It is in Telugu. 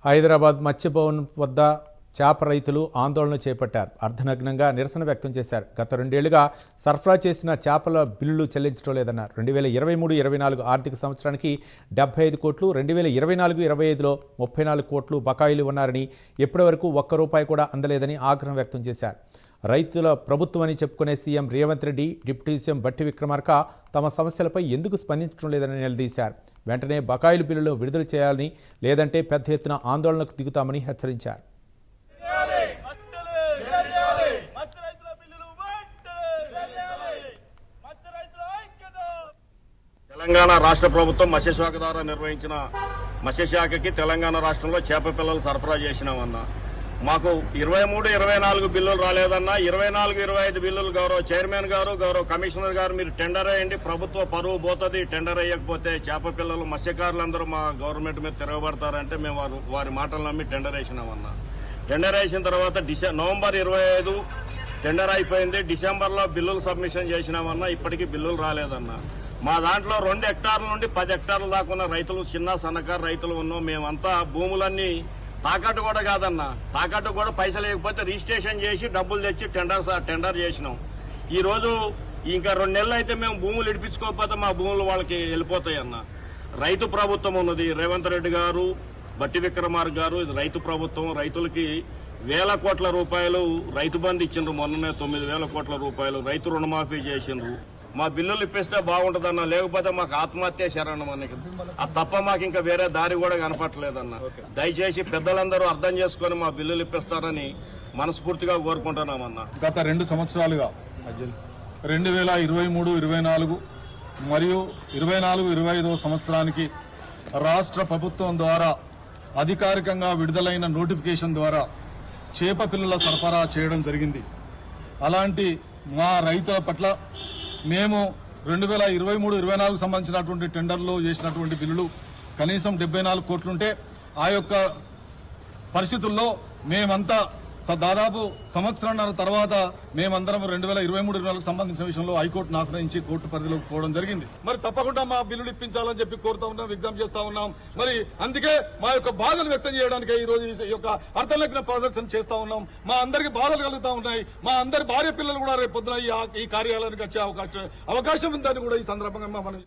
హైదరాబాద్ మత్స్యభవన్ వద్ద చేప రైతులు ఆందోళన చేపట్టారు. అర్ధనగ్నంగా నిరసన వ్యక్తం చేశారు. గత 2 ఏళ్లుగా సరఫరా చేసిన చేపల బిల్లులు చెల్లించడం లేదన్నారు. 2023-24 ఆర్థిక సంవత్సరానికి 75 కోట్లు, 2024-25లో 34 కోట్లు బకాయిలు ఉన్నారని, ఇప్పటివరకు ఒక్క రూపాయి కూడా అందలేదని ఆగ్రహం వ్యక్తం చేశారు. రైతుల ప్రభుత్వమని చెప్పుకునే CM Revanth Reddy, deputy CM బట్టి విక్రమార్క తమ సమస్యలపై ఎందుకు స్పందించడం లేదని నిలదీశారు. వెంటనే బకాయిల బిల్లులు విడుదల చేయాలని, లేదంటే పెద్ద ఎత్తున ఆందోళనకు దిగుతామని హెచ్చరించారు. తెలంగాణ రాష్ట్ర ప్రభుత్వం మత్స్యశాఖ ద్వారా నిర్వహించిన మత్స్యశాఖకి తెలంగాణ రాష్ట్రంలో చేప పిల్లలు సరఫరా చేసినామన్నా. మాకు 23-24 బిల్లులు రాలేదన్నా. 24-25 బిల్లులు గౌరవ చైర్మన్ గారు, గౌరవ కమిషనర్ గారు మీరు టెండర్ వేయండి, ప్రభుత్వ పరువు పోతుంది, టెండర్ వేయకపోతే చేప పిల్లలు మత్స్యకారులందరూ మా గవర్నమెంట్ మీద తిరగబడతారంటే మేము వారి మాటలు నమ్మి టెండర్ వేసినామన్నా. టెండర్ వేసిన తర్వాత నవంబర్ 25 టెండర్ అయిపోయింది. డిసెంబర్లో బిల్లులు సబ్మిషన్ చేసినామన్నా. ఇప్పటికీ బిల్లులు రాలేదన్నా. మా దాంట్లో 2 హెక్టార్ల నుండి 10 హెక్టార్ల దాకా ఉన్న రైతులు, చిన్న సన్నకారు రైతులు ఉన్నాం. మేమంతా భూములన్నీ తాకట్టు కూడా కాదన్నా, తాకట్టు కూడా పైసలు లేకపోతే రిజిస్ట్రేషన్ చేసి డబ్బులు తెచ్చి టెండర్ చేసినాం. ఈ రోజు ఇంకా 2 నెలలు అయితే మేము భూములు ఇడిపించుకోకపోతే మా భూములు వాళ్ళకి వెళ్ళిపోతాయి అన్న. రైతు ప్రభుత్వం ఉన్నది, రేవంత్ రెడ్డి గారు, బట్టి విక్రమార్క గారు. ఇది రైతు ప్రభుత్వం. రైతులకి వేల కోట్ల రూపాయలు రైతు బంధు ఇచ్చిండ్రు. మొన్ననే 9,000 కోట్ల రూపాయలు రైతు రుణమాఫీ చేసిండ్రు. మా బిల్లులు ఇప్పిస్తే బాగుంటుందన్న, లేకపోతే మాకు ఆత్మహత్య శరణం అన్న. అది తప్ప మాకు ఇంకా వేరే దారి కూడా కనపట్లేదన్న. దయచేసి పెద్దలందరూ అర్థం చేసుకుని మా బిల్లులు ఇప్పిస్తారని మనస్ఫూర్తిగా కోరుకుంటున్నామన్నా. గత 2 సంవత్సరాలుగా 2023-24 మరియు 24-25 సంవత్సరానికి రాష్ట్ర ప్రభుత్వం ద్వారా అధికారికంగా విడుదలైన నోటిఫికేషన్ ద్వారా చేప పిల్లల సరఫరా చేయడం జరిగింది. అలాంటి మా రైతుల పట్ల మేము 2023-24 సంబంధించినటువంటి టెండర్లో చేసినటువంటి బిల్లులు కనీసం 74 కోట్లుంటే, ఆ యొక్క పరిస్థితుల్లో మేమంతా దాదాపు సంవత్సరాల తర్వాత మేమందరం 2023-24 సంబంధించిన విషయంలో హైకోర్టును ఆశ్రయించి కోర్టు పరిధిలోకి పోవడం జరిగింది. మరి తప్పకుండా మా బిల్లులు ఇప్పించాలని చెప్పి కోరుతా ఉన్నాం, విజ్ఞప్తి చేస్తా ఉన్నాం. మరి అందుకే మా యొక్క బాధలు వ్యక్తం చేయడానికి ఈ రోజు ఈ యొక్క అర్థనగ్న ప్రదర్శన చేస్తా ఉన్నాం. మా అందరికి బాధలు కలుగుతా ఉన్నాయి. మా అందరి భార్య పిల్లలు కూడా రేపు పొద్దున ఈ కార్యాలయానికి వచ్చే అవకాశం ఉందని కూడా ఈ సందర్భంగా మనం